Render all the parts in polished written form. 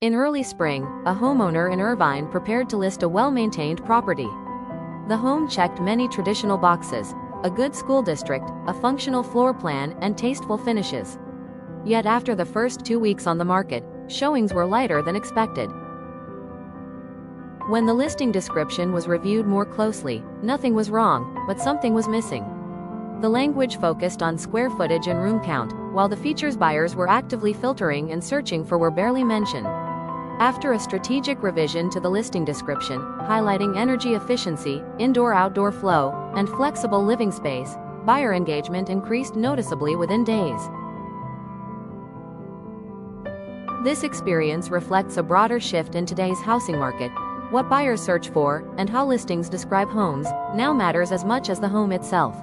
In early spring, a homeowner in Irvine prepared to list a well-maintained property. The home checked many traditional boxes: a good school district, a functional floor plan, and tasteful finishes. Yet after the first 2 weeks on the market, showings were lighter than expected. When the listing description was reviewed more closely, nothing was wrong, but something was missing. The language focused on square footage and room count, while the features buyers were actively filtering and searching for were barely mentioned. After a strategic revision to the listing description, highlighting energy efficiency, indoor-outdoor flow, and flexible living space, buyer engagement increased noticeably within days. This experience reflects a broader shift in today's housing market. What buyers search for, and how listings describe homes, now matters as much as the home itself.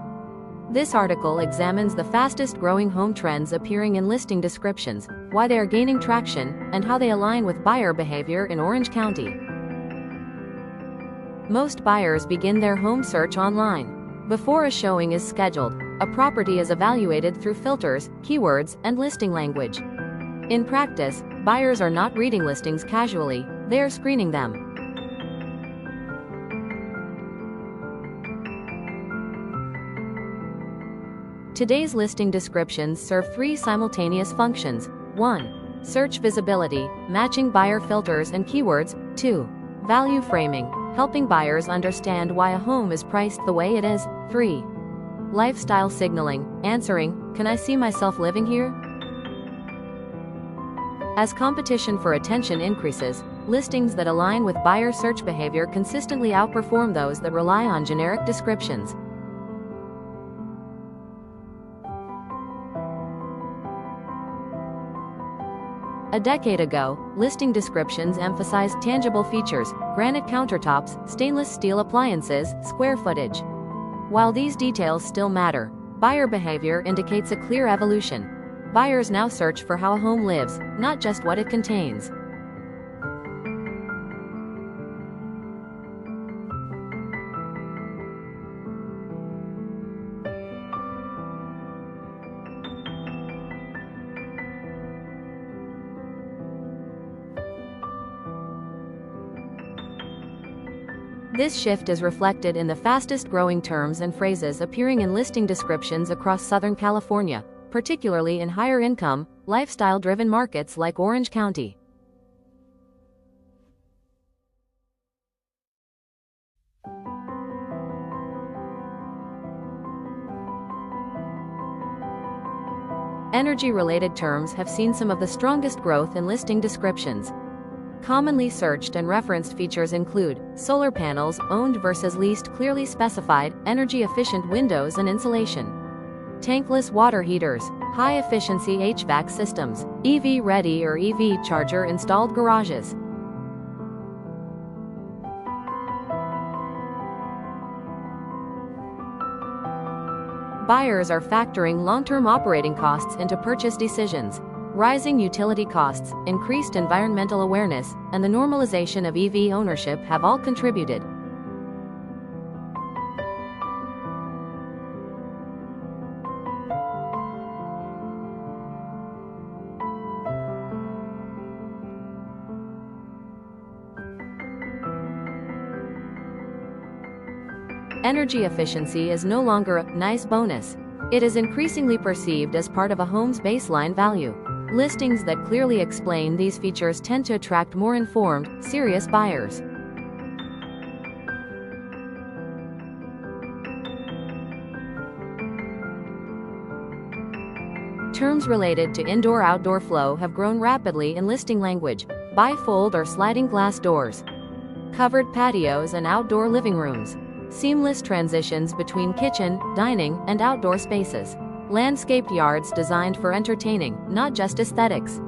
This article examines the fastest-growing home trends appearing in listing descriptions, why they are gaining traction, and how they align with buyer behavior in Orange County. Most buyers begin their home search online. Before a showing is scheduled, a property is evaluated through filters, keywords, and listing language. In practice, buyers are not reading listings casually, they are screening them. Today's listing descriptions serve 3 simultaneous functions. 1. Search visibility, matching buyer filters and keywords. 2. Value framing, helping buyers understand why a home is priced the way it is. 3. Lifestyle signaling, answering, "Can I see myself living here?" As competition for attention increases, listings that align with buyer search behavior consistently outperform those that rely on generic descriptions. A decade ago, listing descriptions emphasized tangible features: granite countertops, stainless steel appliances, square footage. While these details still matter, buyer behavior indicates a clear evolution. Buyers now search for how a home lives, not just what it contains. This shift is reflected in the fastest-growing terms and phrases appearing in listing descriptions across Southern California, particularly in higher-income, lifestyle-driven markets like Orange County. Energy-related terms have seen some of the strongest growth in listing descriptions. Commonly searched and referenced features include solar panels, owned versus leased, clearly specified, energy-efficient windows and insulation, tankless water heaters, high-efficiency HVAC systems, EV-ready or EV charger-installed garages. Buyers are factoring long-term operating costs into purchase decisions. Rising utility costs, increased environmental awareness, and the normalization of EV ownership have all contributed. Energy efficiency is no longer a nice bonus. It is increasingly perceived as part of a home's baseline value. Listings that clearly explain these features tend to attract more informed, serious buyers. Terms related to indoor-outdoor flow have grown rapidly in listing language: bifold or sliding glass doors, covered patios and outdoor living rooms, seamless transitions between kitchen, dining, and outdoor spaces, landscaped yards designed for entertaining, not just aesthetics.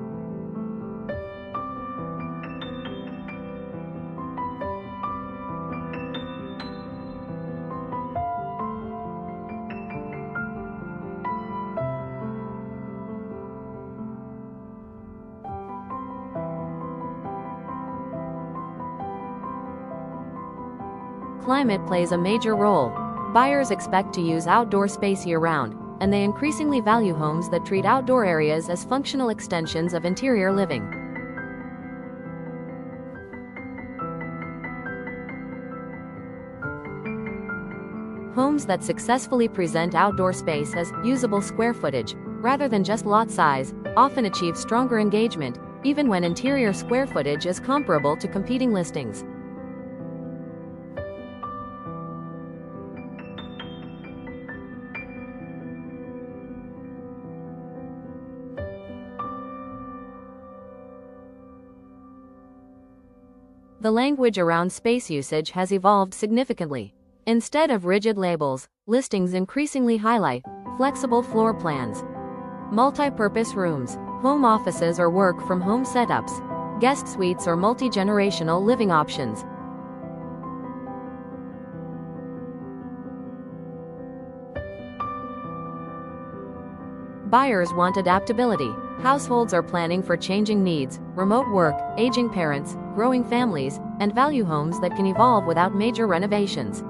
Climate plays a major role. Buyers expect to use outdoor space year-round, and they increasingly value homes that treat outdoor areas as functional extensions of interior living. Homes that successfully present outdoor space as usable square footage, rather than just lot size, often achieve stronger engagement, even when interior square footage is comparable to competing listings. The language around space usage has evolved significantly. Instead of rigid labels, listings increasingly highlight flexible floor plans, multi-purpose rooms, home offices or work-from-home setups, guest suites or multi-generational living options. Buyers want adaptability. Households are planning for changing needs, remote work, aging parents, growing families, and value homes that can evolve without major renovations.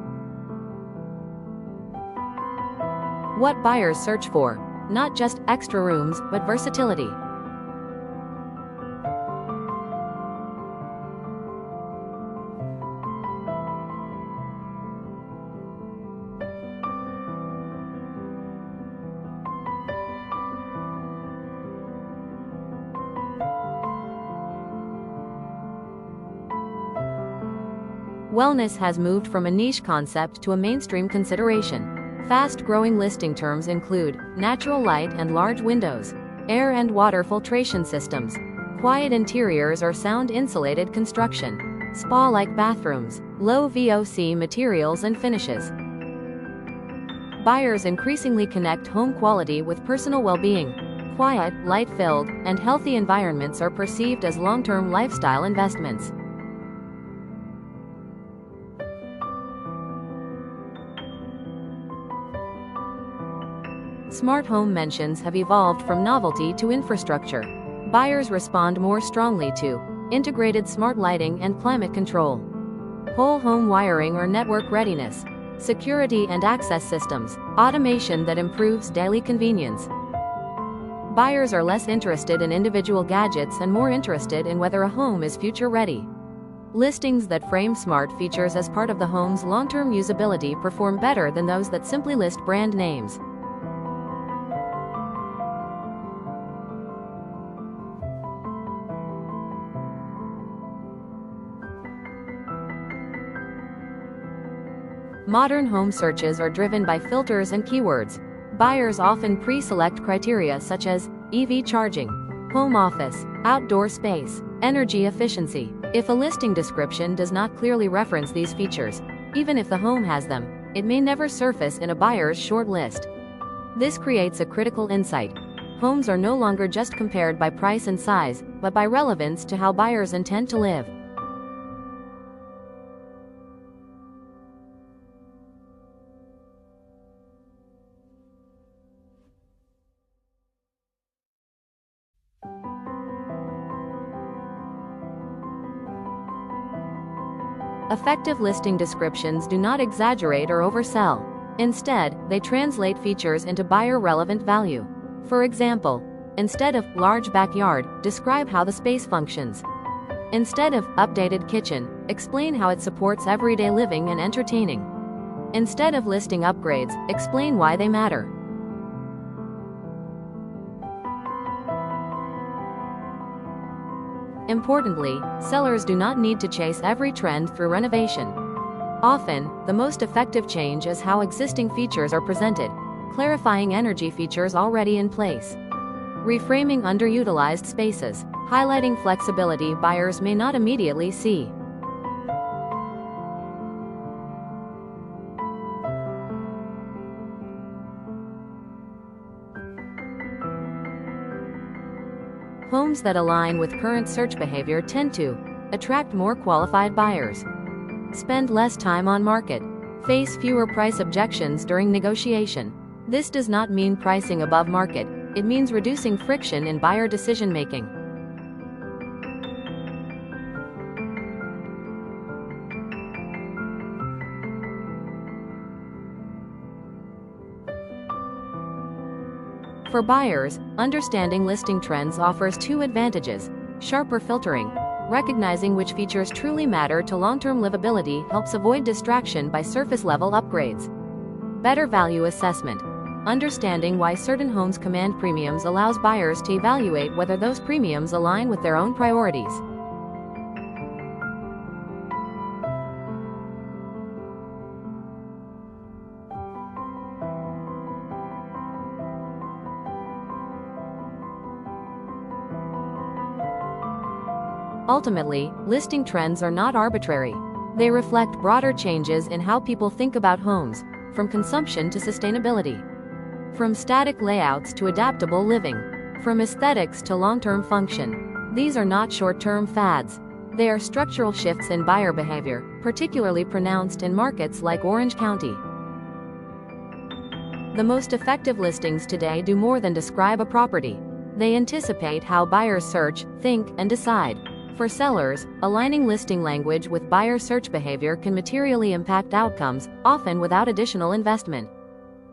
What buyers search for: not just extra rooms, but versatility. Wellness has moved from a niche concept to a mainstream consideration. Fast-growing listing terms include natural light and large windows, air and water filtration systems, quiet interiors or sound-insulated construction, spa-like bathrooms, low VOC materials and finishes. Buyers increasingly connect home quality with personal well-being. Quiet, light-filled, and healthy environments are perceived as long-term lifestyle investments. Smart home mentions have evolved from novelty to infrastructure. Buyers respond more strongly to integrated smart lighting and climate control, whole home wiring or network readiness, security and access systems, automation that improves daily convenience. Buyers are less interested in individual gadgets and more interested in whether a home is future-ready. Listings that frame smart features as part of the home's long-term usability perform better than those that simply list brand names. Modern home searches are driven by filters and keywords. Buyers often pre-select criteria such as EV charging, home office, outdoor space, energy efficiency. If a listing description does not clearly reference these features, even if the home has them, it may never surface in a buyer's short list. This creates a critical insight. Homes are no longer just compared by price and size, but by relevance to how buyers intend to live. Effective listing descriptions do not exaggerate or oversell. Instead, they translate features into buyer-relevant value. For example, instead of large backyard, describe how the space functions. Instead of updated kitchen, explain how it supports everyday living and entertaining. Instead of listing upgrades, explain why they matter. Importantly, sellers do not need to chase every trend through renovation. Often, the most effective change is how existing features are presented, clarifying energy features already in place, reframing underutilized spaces, highlighting flexibility buyers may not immediately see. Homes that align with current search behavior tend to attract more qualified buyers, spend less time on market, face fewer price objections during negotiation. This does not mean pricing above market, it means reducing friction in buyer decision-making. For buyers, understanding listing trends offers two advantages: sharper filtering. Recognizing which features truly matter to long-term livability helps avoid distraction by surface-level upgrades. Better value assessment. Understanding why certain homes command premiums allows buyers to evaluate whether those premiums align with their own priorities. Ultimately, listing trends are not arbitrary. They reflect broader changes in how people think about homes, from consumption to sustainability. From static layouts to adaptable living. From aesthetics to long-term function. These are not short-term fads. They are structural shifts in buyer behavior, particularly pronounced in markets like Orange County. The most effective listings today do more than describe a property. They anticipate how buyers search, think, and decide. For sellers, aligning listing language with buyer search behavior can materially impact outcomes, often without additional investment.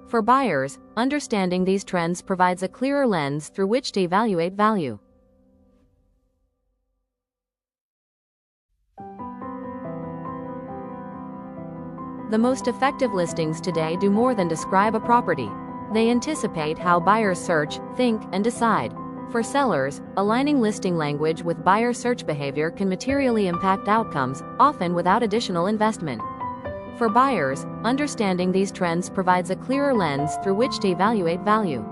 For buyers, understanding these trends provides a clearer lens through which to evaluate value. The most effective listings today do more than describe a property. They anticipate how buyers search, think, and decide. For sellers, aligning listing language with buyer search behavior can materially impact outcomes, often without additional investment. For buyers, understanding these trends provides a clearer lens through which to evaluate value.